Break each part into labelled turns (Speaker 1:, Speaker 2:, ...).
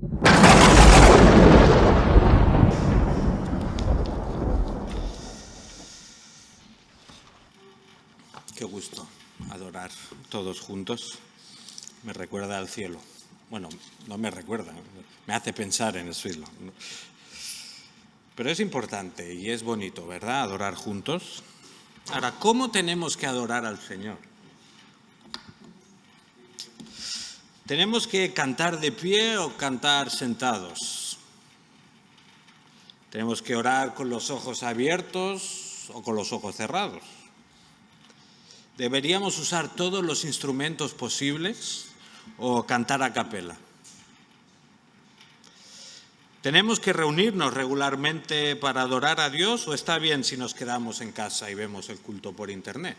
Speaker 1: Qué gusto adorar todos juntos. Me recuerda al cielo. Bueno, no me recuerda, me hace pensar en el cielo. Pero es importante y es bonito, ¿verdad?, adorar juntos. Ahora, ¿cómo tenemos que adorar al Señor? ¿Tenemos que cantar de pie o cantar sentados? ¿Tenemos que orar con los ojos abiertos o con los ojos cerrados? ¿Deberíamos usar todos los instrumentos posibles o cantar a capela? ¿Tenemos que reunirnos regularmente para adorar a Dios o está bien si nos quedamos en casa y vemos el culto por internet?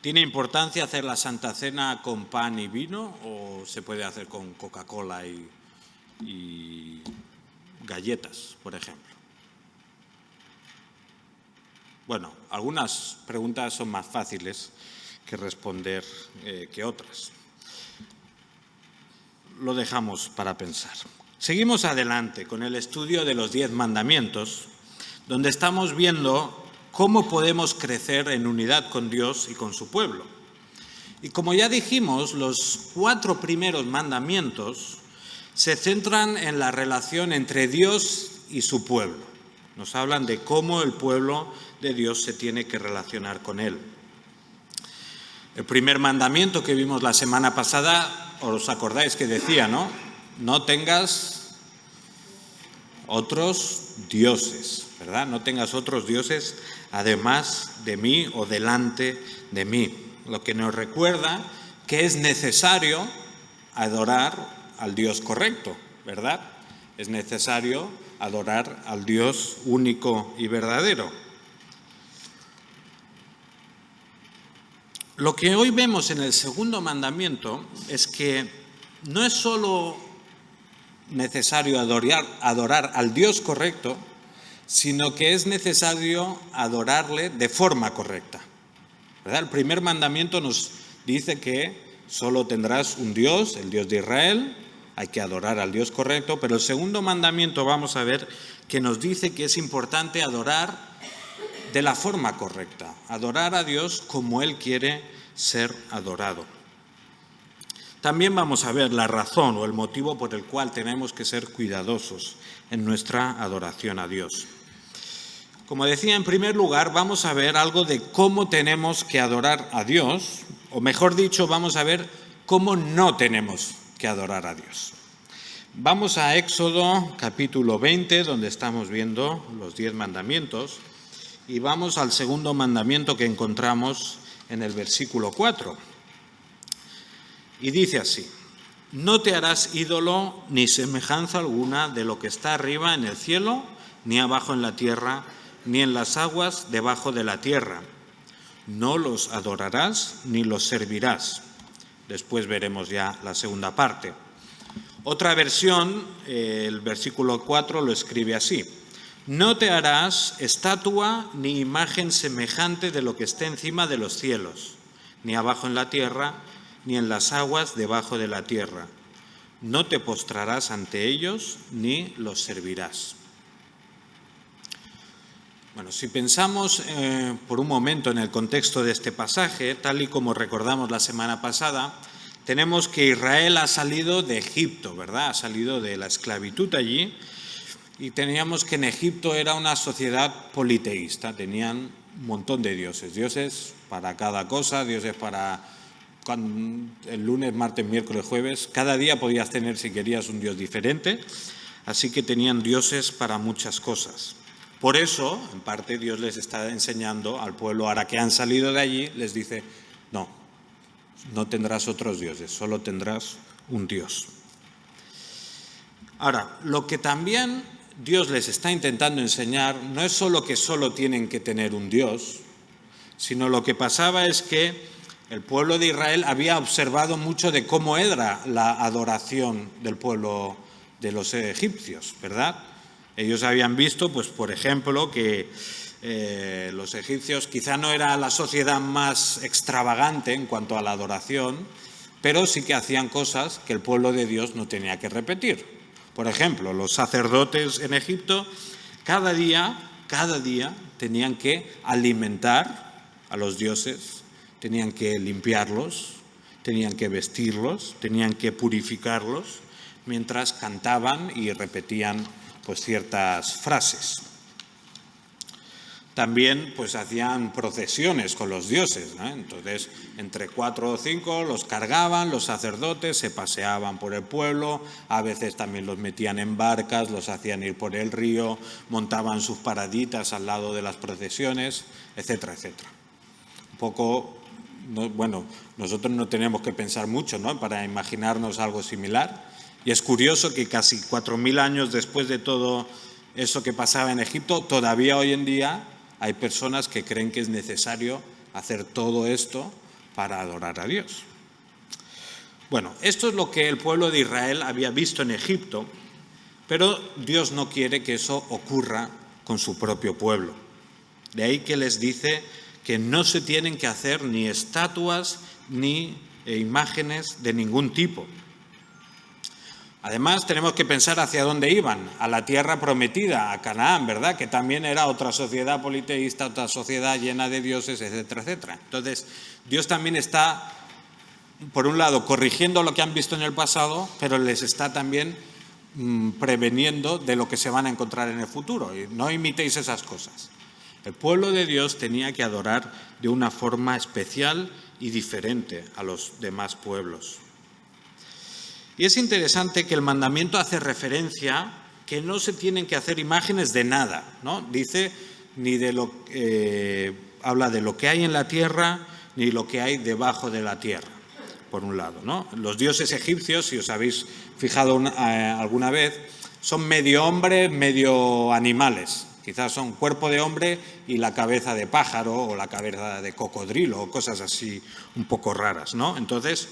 Speaker 1: ¿Tiene importancia hacer la Santa Cena con pan y vino o se puede hacer con Coca-Cola y galletas, por ejemplo? Bueno, algunas preguntas son más fáciles que responder que otras. Lo dejamos para pensar. Seguimos adelante con el estudio de los 10 mandamientos, donde estamos viendo cómo podemos crecer en unidad con Dios y con su pueblo. Y como ya dijimos, los 4 primeros mandamientos se centran en la relación entre Dios y su pueblo. Nos hablan de cómo el pueblo de Dios se tiene que relacionar con él. El primer mandamiento que vimos la semana pasada, os acordáis que decía, ¿no? No tengas otros dioses, ¿verdad? No tengas otros dioses además de mí o delante de mí. Lo que nos recuerda que es necesario adorar al Dios correcto, ¿verdad? Es necesario adorar al Dios único y verdadero. Lo que hoy vemos en el segundo mandamiento es que no es solo necesario adorar al Dios correcto, sino que es necesario adorarle de forma correcta, ¿verdad? El primer mandamiento nos dice que solo tendrás un Dios, el Dios de Israel, hay que adorar al Dios correcto, pero el segundo mandamiento vamos a ver que nos dice que es importante adorar de la forma correcta, adorar a Dios como Él quiere ser adorado. También vamos a ver la razón o el motivo por el cual tenemos que ser cuidadosos en nuestra adoración a Dios. Como decía, en primer lugar, vamos a ver algo de cómo tenemos que adorar a Dios, o mejor dicho, vamos a ver cómo no tenemos que adorar a Dios. Vamos a Éxodo capítulo 20, donde estamos viendo los 10 mandamientos, y vamos al segundo mandamiento que encontramos en el versículo 4. Y dice así: no te harás ídolo ni semejanza alguna de lo que está arriba en el cielo, ni abajo en la tierra, ni en las aguas debajo de la tierra. No los adorarás ni los servirás. Después veremos ya la segunda parte. Otra versión, el versículo 4 lo escribe así: no te harás estatua ni imagen semejante de lo que esté encima de los cielos, ni abajo en la tierra, ni en las aguas debajo de la tierra. No te postrarás ante ellos, ni los servirás. Bueno, si pensamos por un momento en el contexto de este pasaje, tal y como recordamos la semana pasada, tenemos que Israel ha salido de Egipto, ¿verdad? Ha salido de la esclavitud allí, y teníamos que en Egipto era una sociedad politeísta, tenían un montón de dioses, dioses para cada cosa, dioses para el lunes, martes, miércoles, jueves, cada día podías tener, si querías, un dios diferente, así que tenían dioses para muchas cosas. Por eso, en parte, Dios les está enseñando al pueblo, ahora que han salido de allí, les dice, no tendrás otros dioses, solo tendrás un Dios. Ahora, lo que también Dios les está intentando enseñar no es solo que solo tienen que tener un Dios, sino lo que pasaba es que el pueblo de Israel había observado mucho de cómo era la adoración del pueblo de los egipcios, ¿verdad? Ellos habían visto, pues, por ejemplo, que los egipcios quizá no era la sociedad más extravagante en cuanto a la adoración, pero sí que hacían cosas que el pueblo de Dios no tenía que repetir. Por ejemplo, los sacerdotes en Egipto cada día tenían que alimentar a los dioses, tenían que limpiarlos, tenían que vestirlos, tenían que purificarlos, mientras cantaban y repetían pues ciertas frases. También pues hacían procesiones con los dioses, ¿no? Entonces, entre 4 o 5 los cargaban los sacerdotes, se paseaban por el pueblo, a veces también los metían en barcas, los hacían ir por el río, montaban sus paraditas al lado de las procesiones, etcétera, etcétera. Un poco, bueno, nosotros no tenemos que pensar mucho, ¿no?, para imaginarnos algo similar. Y es curioso que casi 4.000 años después de todo eso que pasaba en Egipto, todavía hoy en día hay personas que creen que es necesario hacer todo esto para adorar a Dios. Bueno, esto es lo que el pueblo de Israel había visto en Egipto, pero Dios no quiere que eso ocurra con su propio pueblo. De ahí que les dice que no se tienen que hacer ni estatuas ni imágenes de ningún tipo. Además, tenemos que pensar hacia dónde iban, a la tierra prometida, a Canaán, ¿verdad?, que también era otra sociedad politeísta, otra sociedad llena de dioses, etcétera, etcétera. Entonces, Dios también está, por un lado, corrigiendo lo que han visto en el pasado, pero les está también preveniendo de lo que se van a encontrar en el futuro. Y no imitéis esas cosas. El pueblo de Dios tenía que adorar de una forma especial y diferente a los demás pueblos. Y es interesante que el mandamiento hace referencia que no se tienen que hacer imágenes de nada, ¿no? Dice, habla de lo que hay en la tierra, ni lo que hay debajo de la tierra, por un lado, ¿no? Los dioses egipcios, si os habéis fijado alguna vez, son medio hombres, medio animales. Quizás son cuerpo de hombre y la cabeza de pájaro o la cabeza de cocodrilo o cosas así un poco raras, ¿no? Entonces,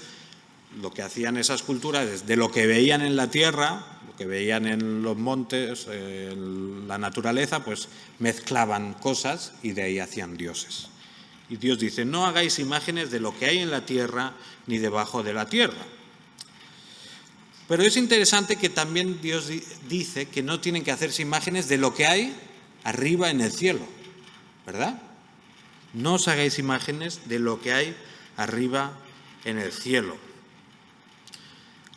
Speaker 1: lo que hacían esas culturas es de lo que veían en la tierra, lo que veían en los montes, en la naturaleza, pues mezclaban cosas y de ahí hacían dioses. Y Dios dice, no hagáis imágenes de lo que hay en la tierra ni debajo de la tierra. Pero es interesante que también Dios dice que no tienen que hacerse imágenes de lo que hay arriba en el cielo, ¿verdad? No os hagáis imágenes de lo que hay arriba en el cielo.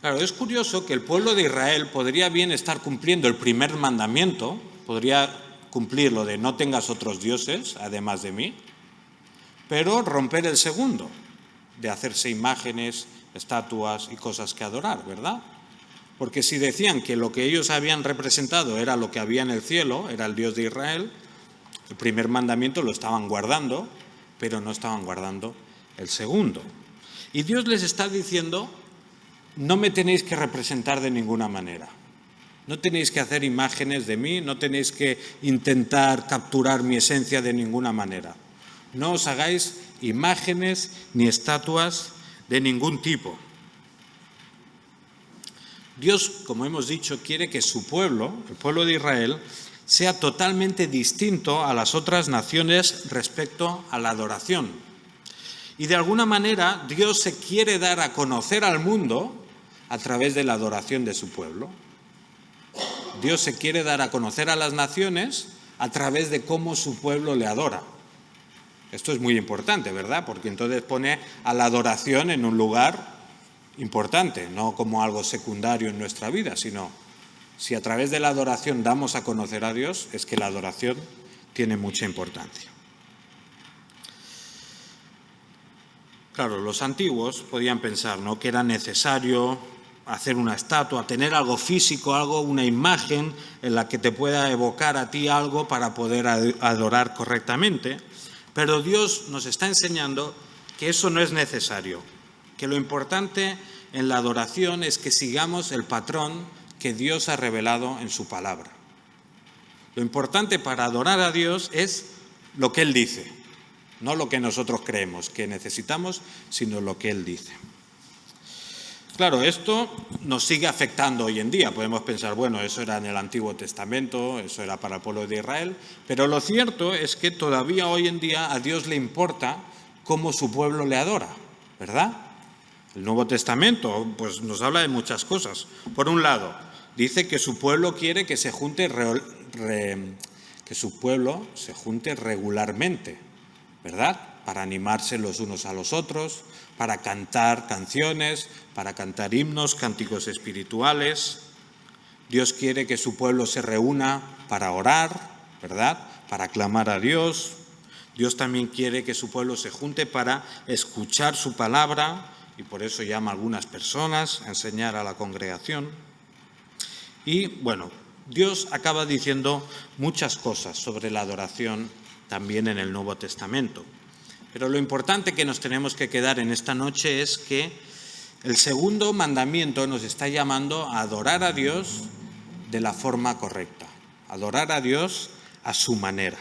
Speaker 1: Claro, es curioso que el pueblo de Israel podría bien estar cumpliendo el primer mandamiento, podría cumplir lo de no tengas otros dioses, además de mí, pero romper el segundo, de hacerse imágenes, estatuas y cosas que adorar, ¿verdad? Porque si decían que lo que ellos habían representado era lo que había en el cielo, era el Dios de Israel, el primer mandamiento lo estaban guardando, pero no estaban guardando el segundo. Y Dios les está diciendo, no me tenéis que representar de ninguna manera. No tenéis que hacer imágenes de mí, no tenéis que intentar capturar mi esencia de ninguna manera. No os hagáis imágenes ni estatuas de ningún tipo. Dios, como hemos dicho, quiere que su pueblo, el pueblo de Israel, sea totalmente distinto a las otras naciones respecto a la adoración. Y de alguna manera Dios se quiere dar a conocer al mundo a través de la adoración de su pueblo. Dios se quiere dar a conocer a las naciones a través de cómo su pueblo le adora. Esto es muy importante, ¿verdad? Porque entonces pone a la adoración en un lugar importante, no como algo secundario en nuestra vida, sino si a través de la adoración damos a conocer a Dios, es que la adoración tiene mucha importancia. Claro, los antiguos podían pensar, ¿no?, que era necesario hacer una estatua, tener algo físico, una imagen en la que te pueda evocar a ti algo para poder adorar correctamente. Pero Dios nos está enseñando que eso no es necesario, que lo importante en la adoración es que sigamos el patrón que Dios ha revelado en su palabra. Lo importante para adorar a Dios es lo que Él dice, no lo que nosotros creemos que necesitamos, sino lo que Él dice. Claro, esto nos sigue afectando hoy en día. Podemos pensar, bueno, eso era en el Antiguo Testamento, eso era para el pueblo de Israel, pero lo cierto es que todavía hoy en día a Dios le importa cómo su pueblo le adora, ¿verdad? El Nuevo Testamento pues, nos habla de muchas cosas. Por un lado, dice que su pueblo quiere que se junte regularmente, ¿verdad? Para animarse los unos a los otros, para cantar canciones, para cantar himnos, cánticos espirituales. Dios quiere que su pueblo se reúna para orar, ¿verdad? Para clamar a Dios. Dios también quiere que su pueblo se junte para escuchar su palabra, y por eso llama a algunas personas a enseñar a la congregación. Y bueno, Dios acaba diciendo muchas cosas sobre la adoración también en el Nuevo Testamento. Pero lo importante que nos tenemos que quedar en esta noche es que el segundo mandamiento nos está llamando a adorar a Dios de la forma correcta, adorar a Dios a su manera.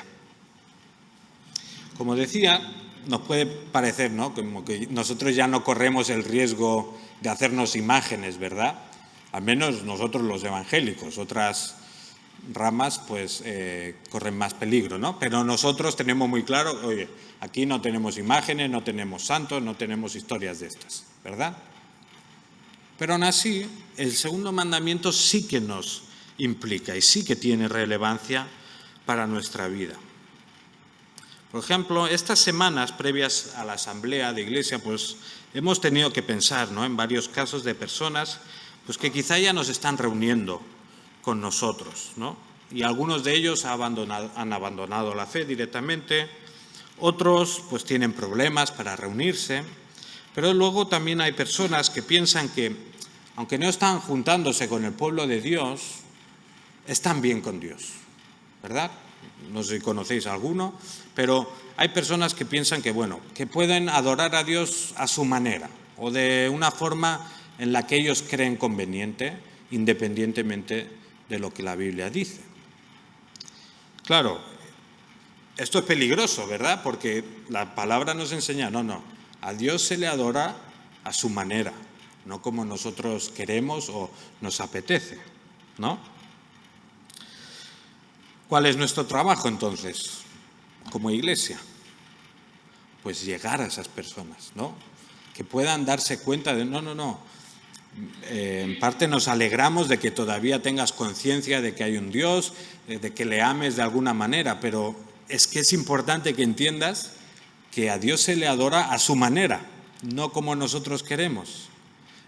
Speaker 1: Como decía, nos puede parecer, ¿no?, como que nosotros ya no corremos el riesgo de hacernos imágenes, ¿verdad? Al menos nosotros los evangélicos, otras ramas pues corren más peligro, ¿no? Pero nosotros tenemos muy claro, oye, aquí no tenemos imágenes, no tenemos santos, no tenemos historias de estas, ¿verdad? Pero aún así, el segundo mandamiento sí que nos implica y sí que tiene relevancia para nuestra vida. Por ejemplo, estas semanas previas a la asamblea de iglesia, pues hemos tenido que pensar, ¿no?, en varios casos de personas pues que quizá ya nos están reuniendo con nosotros, ¿no? Y algunos de ellos han abandonado la fe directamente, otros pues tienen problemas para reunirse, pero luego también hay personas que piensan que, aunque no están juntándose con el pueblo de Dios, están bien con Dios, ¿verdad? No sé si conocéis a alguno, pero hay personas que piensan que, bueno, que pueden adorar a Dios a su manera o de una forma en la que ellos creen conveniente, independientemente de lo que la Biblia dice. Claro, esto es peligroso, ¿verdad? Porque la palabra nos enseña, no, a Dios se le adora a su manera, no como nosotros queremos o nos apetece, ¿no? ¿Cuál es nuestro trabajo entonces como iglesia? Pues llegar a esas personas, ¿no? Que puedan darse cuenta de, no. En parte nos alegramos de que todavía tengas conciencia de que hay un Dios, de que le ames de alguna manera, pero es que es importante que entiendas que a Dios se le adora a su manera, no como nosotros queremos.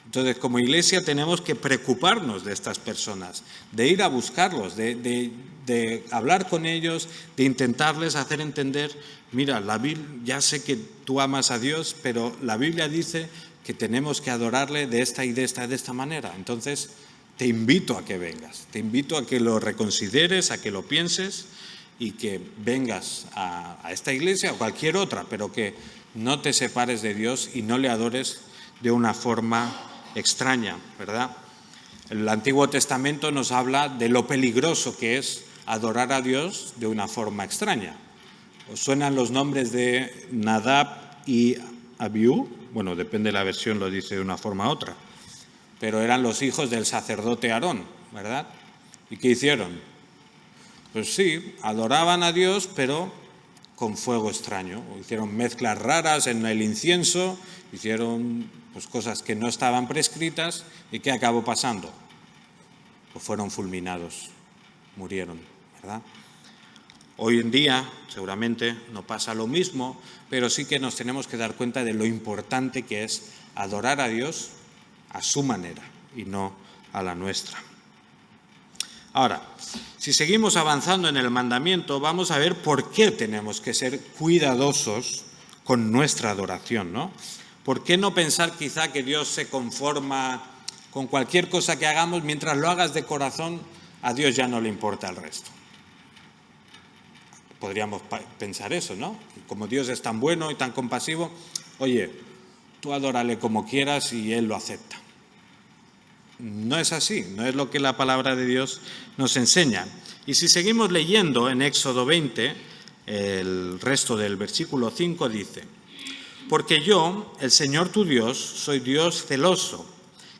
Speaker 1: Entonces, como iglesia tenemos que preocuparnos de estas personas, de ir a buscarlos, de hablar con ellos, de intentarles hacer entender, mira, la Biblia, ya sé que tú amas a Dios, pero la Biblia dice que tenemos que adorarle de esta y de esta manera. Entonces, te invito a que vengas, te invito a que lo reconsideres, a que lo pienses y que vengas a esta iglesia o cualquier otra, pero que no te separes de Dios y no le adores de una forma extraña, ¿verdad? El Antiguo Testamento nos habla de lo peligroso que es adorar a Dios de una forma extraña. ¿Os suenan los nombres de Nadab y Abiú? Bueno, depende de la versión, lo dice de una forma u otra. Pero eran los hijos del sacerdote Aarón, ¿verdad? ¿Y qué hicieron? Pues sí, adoraban a Dios, pero con fuego extraño. Hicieron mezclas raras en el incienso, hicieron pues cosas que no estaban prescritas. ¿Y qué acabó pasando? Pues fueron fulminados, murieron, ¿verdad? Hoy en día seguramente no pasa lo mismo, pero sí que nos tenemos que dar cuenta de lo importante que es adorar a Dios a su manera y no a la nuestra. Ahora, si seguimos avanzando en el mandamiento, vamos a ver por qué tenemos que ser cuidadosos con nuestra adoración, ¿no? ¿Por qué no pensar quizá que Dios se conforma con cualquier cosa que hagamos? Mientras lo hagas de corazón, a Dios ya no le importa el resto. Podríamos pensar eso, ¿no? Como Dios es tan bueno y tan compasivo, oye, tú adórale como quieras y Él lo acepta. No es así, no es lo que la palabra de Dios nos enseña. Y si seguimos leyendo en Éxodo 20, el resto del versículo 5 dice: porque yo, el Señor tu Dios, soy Dios celoso,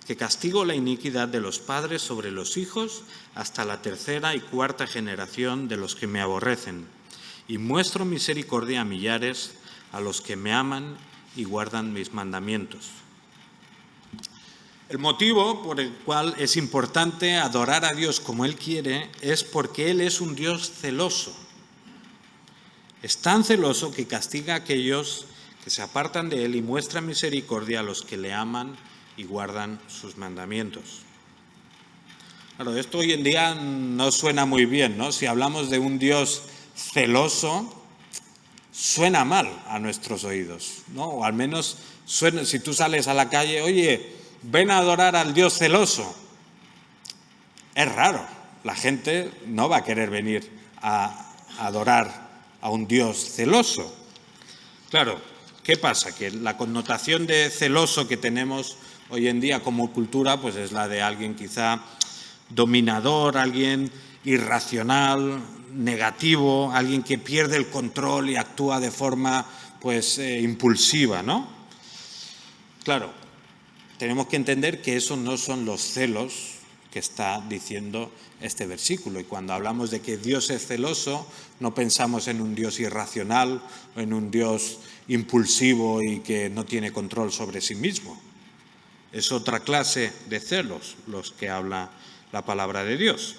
Speaker 1: que castigo la iniquidad de los padres sobre los hijos hasta la tercera y cuarta generación de los que me aborrecen, y muestro misericordia a millares, a los que me aman y guardan mis mandamientos. El motivo por el cual es importante adorar a Dios como Él quiere es porque Él es un Dios celoso. Es tan celoso que castiga a aquellos que se apartan de Él y muestra misericordia a los que le aman y guardan sus mandamientos. Claro, esto hoy en día no suena muy bien, ¿no? Si hablamos de un Dios celoso, suena mal a nuestros oídos, ¿no? O al menos suena, si tú sales a la calle, oye, ven a adorar al Dios celoso. Es raro, la gente no va a querer venir a adorar a un Dios celoso. Claro, ¿qué pasa? Que la connotación de celoso que tenemos hoy en día como cultura, pues es la de alguien quizá dominador, alguien irracional, negativo, alguien que pierde el control y actúa de forma pues impulsiva, ¿no? Claro, tenemos que entender que esos no son los celos que está diciendo este versículo. Y cuando hablamos de que Dios es celoso, no pensamos en un Dios irracional o en un Dios impulsivo y que no tiene control sobre sí mismo. Es otra clase de celos los que habla la palabra de Dios.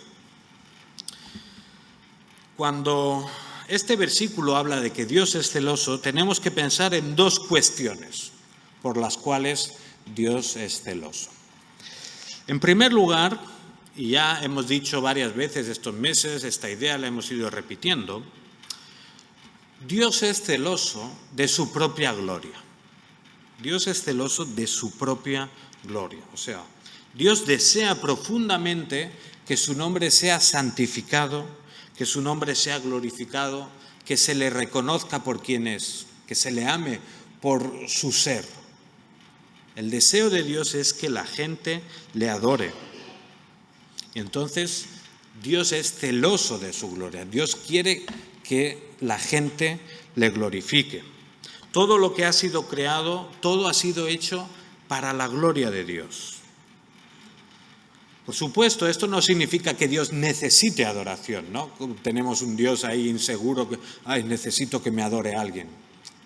Speaker 1: Cuando este versículo habla de que Dios es celoso, tenemos que pensar en dos cuestiones por las cuales Dios es celoso. En primer lugar, y ya hemos dicho varias veces estos meses, esta idea la hemos ido repitiendo, Dios es celoso de su propia gloria. Dios es celoso de su propia gloria. O sea, Dios desea profundamente que su nombre sea santificado, que su nombre sea glorificado, que se le reconozca por quien es, que se le ame por su ser. El deseo de Dios es que la gente le adore. Y entonces Dios es celoso de su gloria. Dios quiere que la gente le glorifique. Todo lo que ha sido creado, todo ha sido hecho para la gloria de Dios. Por supuesto, esto no significa que Dios necesite adoración, ¿no? Tenemos un Dios ahí inseguro que, necesito que me adore alguien.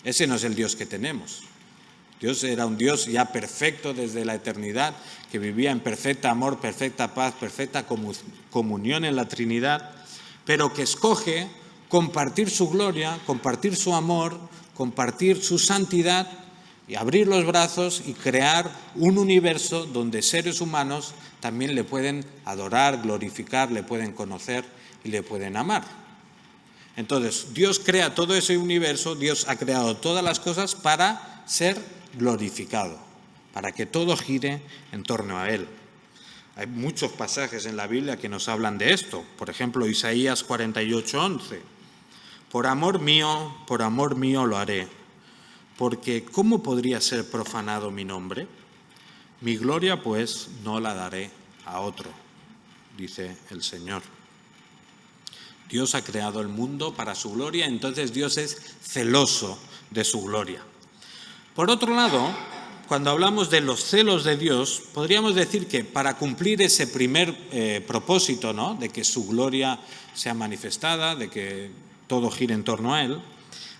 Speaker 1: Ese no es el Dios que tenemos. Dios era un Dios ya perfecto desde la eternidad, que vivía en perfecto amor, perfecta paz, perfecta comunión en la Trinidad, pero que escoge compartir su gloria, compartir su amor, compartir su santidad y abrir los brazos y crear un universo donde seres humanos también le pueden adorar, glorificar, le pueden conocer y le pueden amar. Entonces, Dios crea todo ese universo, Dios ha creado todas las cosas para ser glorificado, para que todo gire en torno a Él. Hay muchos pasajes en la Biblia que nos hablan de esto. Por ejemplo, Isaías 48:11. Por amor mío lo haré, porque ¿cómo podría ser profanado mi nombre? Mi gloria, pues, no la daré a otro, dice el Señor. Dios ha creado el mundo para su gloria, entonces Dios es celoso de su gloria. Por otro lado, cuando hablamos de los celos de Dios, podríamos decir que para cumplir ese primer propósito, ¿no?, de que su gloria sea manifestada, de que todo gire en torno a Él,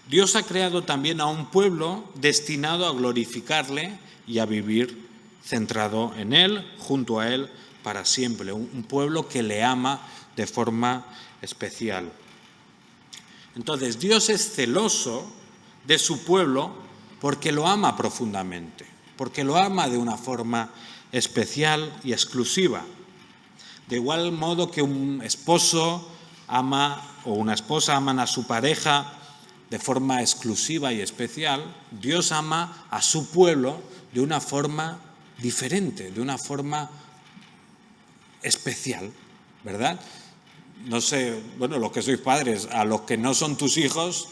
Speaker 1: Dios ha creado también a un pueblo destinado a glorificarle y a vivir centrado en Él, junto a Él, para siempre. Un pueblo que le ama de forma especial. Entonces, Dios es celoso de su pueblo porque lo ama profundamente, porque lo ama de una forma especial y exclusiva. De igual modo que un esposo ama o una esposa aman a su pareja de forma exclusiva y especial, Dios ama a su pueblo de una forma diferente, de una forma especial, ¿verdad? No sé, bueno, los que sois padres, a los que no son tus hijos,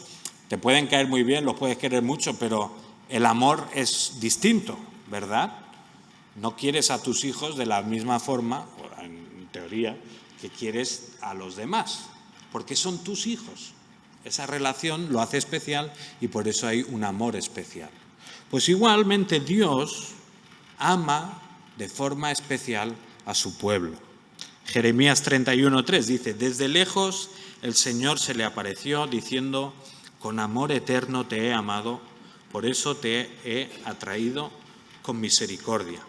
Speaker 1: te pueden caer muy bien, los puedes querer mucho, pero el amor es distinto, ¿verdad? No quieres a tus hijos de la misma forma, en teoría, que quieres a los demás, porque son tus hijos. Esa relación lo hace especial y por eso hay un amor especial. Pues igualmente Dios ama de forma especial a su pueblo. Jeremías 31:3 dice: desde lejos el Señor se le apareció diciendo: con amor eterno te he amado, por eso te he atraído con misericordia.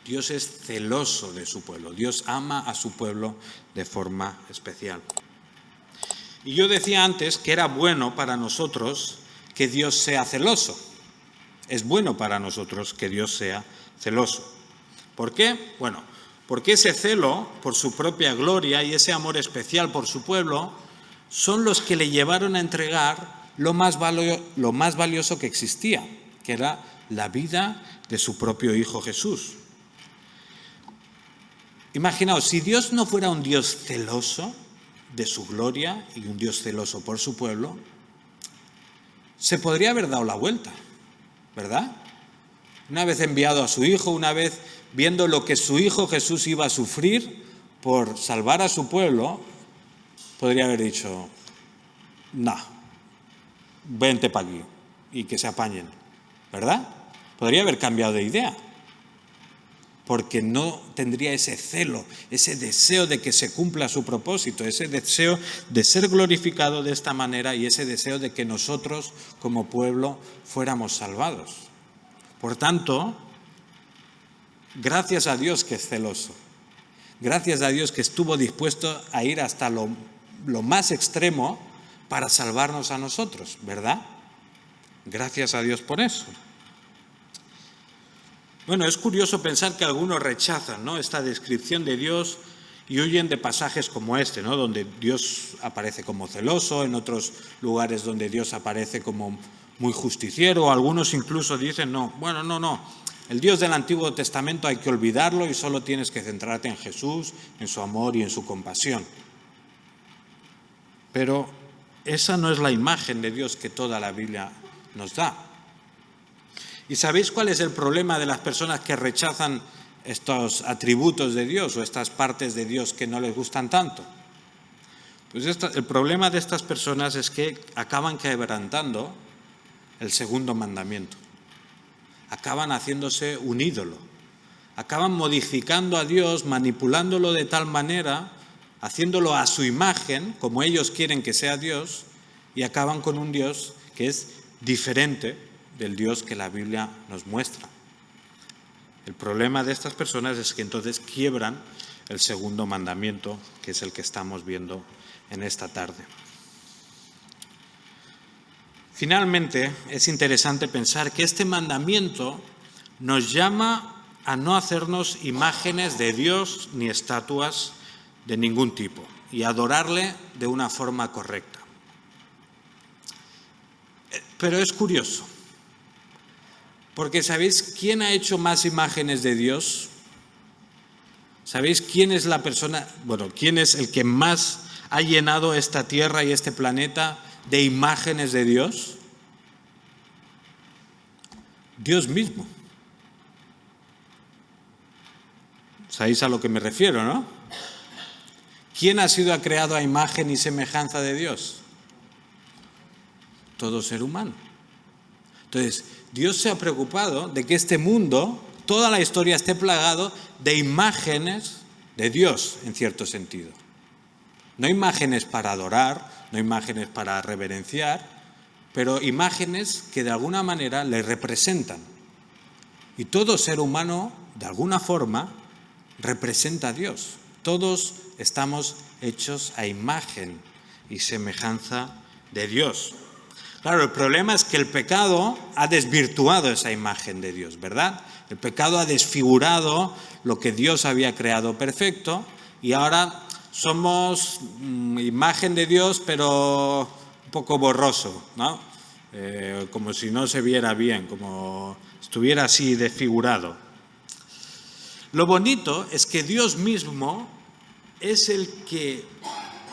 Speaker 1: Dios es celoso de su pueblo. Dios ama a su pueblo de forma especial. Y yo decía antes que era bueno para nosotros que Dios sea celoso. Es bueno para nosotros que Dios sea celoso. ¿Por qué? Bueno, porque ese celo por su propia gloria y ese amor especial por su pueblo son los que le llevaron a entregar lo más valioso que existía, que era la vida de su propio Hijo Jesús. Imaginaos, si Dios no fuera un Dios celoso de su gloria y un Dios celoso por su pueblo, se podría haber dado la vuelta, ¿verdad? Una vez enviado a su Hijo, una vez viendo lo que su Hijo Jesús iba a sufrir por salvar a su pueblo, podría haber dicho, no, vente para aquí y que se apañen, ¿verdad? Podría haber cambiado de idea, porque no tendría ese celo, ese deseo de que se cumpla su propósito, ese deseo de ser glorificado de esta manera y ese deseo de que nosotros como pueblo fuéramos salvados. Por tanto, gracias a Dios que es celoso, gracias a Dios que estuvo dispuesto a ir hasta lo más extremo para salvarnos a nosotros, ¿verdad? Gracias a Dios por eso. Bueno, es curioso pensar que algunos rechazan, ¿no?, esta descripción de Dios y huyen de pasajes como este, ¿no?, donde Dios aparece como celoso, en otros lugares donde Dios aparece como muy justiciero. Algunos incluso dicen, no, el Dios del Antiguo Testamento hay que olvidarlo y solo tienes que centrarte en Jesús, en su amor y en su compasión. Pero esa no es la imagen de Dios que toda la Biblia nos da. ¿Y sabéis cuál es el problema de las personas que rechazan estos atributos de Dios o estas partes de Dios que no les gustan tanto? Pues el problema de estas personas es que acaban quebrantando el segundo mandamiento. Acaban haciéndose un ídolo. Acaban modificando a Dios, manipulándolo de tal manera, haciéndolo a su imagen, como ellos quieren que sea Dios, y acaban con un Dios que es diferente del Dios que la Biblia nos muestra. El problema de estas personas es que entonces quiebran el segundo mandamiento, que es el que estamos viendo en esta tarde. Finalmente, es interesante pensar que este mandamiento nos llama a no hacernos imágenes de Dios ni estatuas de ningún tipo y adorarle de una forma correcta. Pero es curioso, porque ¿sabéis quién ha hecho más imágenes de Dios? ¿Sabéis quién es la persona, quién es el que más ha llenado esta tierra y este planeta de imágenes de Dios? Dios mismo. ¿Sabéis a lo que me refiero, no? ¿Quién ha sido creado a imagen y semejanza de Dios? Todo ser humano. Entonces, Dios se ha preocupado de que este mundo, toda la historia, esté plagado de imágenes de Dios, en cierto sentido. No imágenes para adorar, no imágenes para reverenciar, pero imágenes que de alguna manera le representan. Y todo ser humano, de alguna forma, representa a Dios. Todos estamos hechos a imagen y semejanza de Dios. Claro, el problema es que el pecado ha desvirtuado esa imagen de Dios, ¿verdad? El pecado ha desfigurado lo que Dios había creado perfecto y ahora somos imagen de Dios, pero un poco borroso, ¿no? Como si no se viera bien, como estuviera así desfigurado. Lo bonito es que Dios mismo es el que,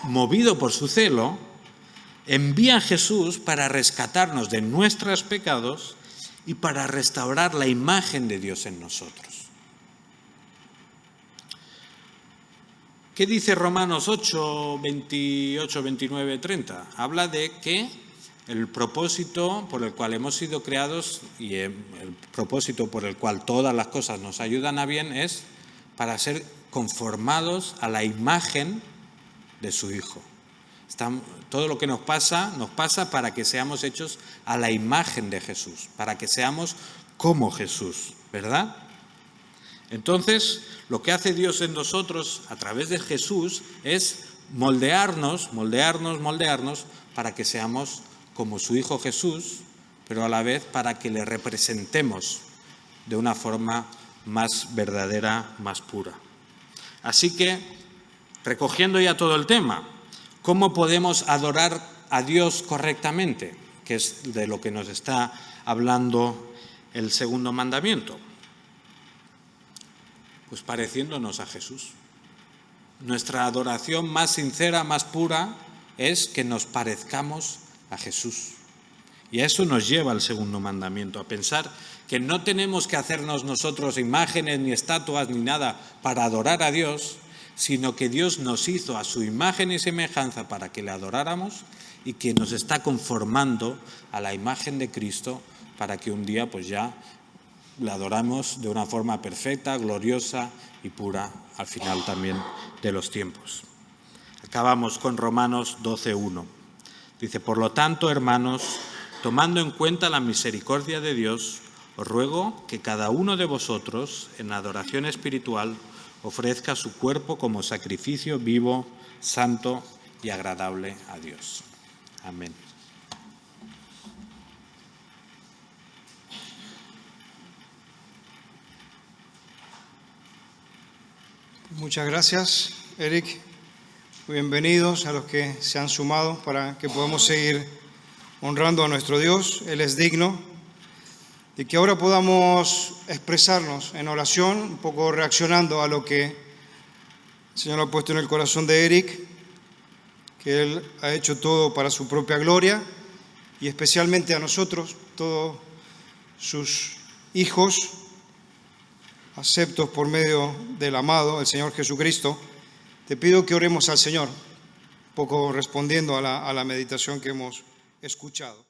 Speaker 1: movido por su celo, envía a Jesús para rescatarnos de nuestros pecados y para restaurar la imagen de Dios en nosotros. ¿Qué dice Romanos 8, 28, 29, 30? Habla de que el propósito por el cual hemos sido creados y el propósito por el cual todas las cosas nos ayudan a bien es para ser conformados a la imagen de su Hijo. Todo lo que nos pasa para que seamos hechos a la imagen de Jesús, para que seamos como Jesús, ¿verdad? Entonces, lo que hace Dios en nosotros a través de Jesús es moldearnos para que seamos como su Hijo Jesús, pero a la vez para que le representemos de una forma más verdadera, más pura. Así que, recogiendo ya todo el tema, ¿cómo podemos adorar a Dios correctamente? Que es de lo que nos está hablando el segundo mandamiento. Pues pareciéndonos a Jesús. Nuestra adoración más sincera, más pura, es que nos parezcamos a Jesús. Y a eso nos lleva el segundo mandamiento, a pensar que no tenemos que hacernos nosotros imágenes, ni estatuas, ni nada para adorar a Dios, sino que Dios nos hizo a su imagen y semejanza para que le adoráramos y que nos está conformando a la imagen de Cristo para que un día pues ya le adoramos de una forma perfecta, gloriosa y pura al final también de los tiempos. Acabamos con Romanos 12:1. Dice, por lo tanto, hermanos, tomando en cuenta la misericordia de Dios, os ruego que cada uno de vosotros, en adoración espiritual, ofrezca su cuerpo como sacrificio vivo, santo y agradable a Dios. Amén.
Speaker 2: Muchas gracias, Eric. Bienvenidos a los que se han sumado para que podamos seguir honrando a nuestro Dios. Él es digno. Y que ahora podamos expresarnos en oración, un poco reaccionando a lo que el Señor ha puesto en el corazón de Eric, que Él ha hecho todo para su propia gloria y especialmente a nosotros, todos sus hijos, aceptos por medio del amado, el Señor Jesucristo. Te pido que oremos al Señor, un poco respondiendo a la meditación que hemos escuchado.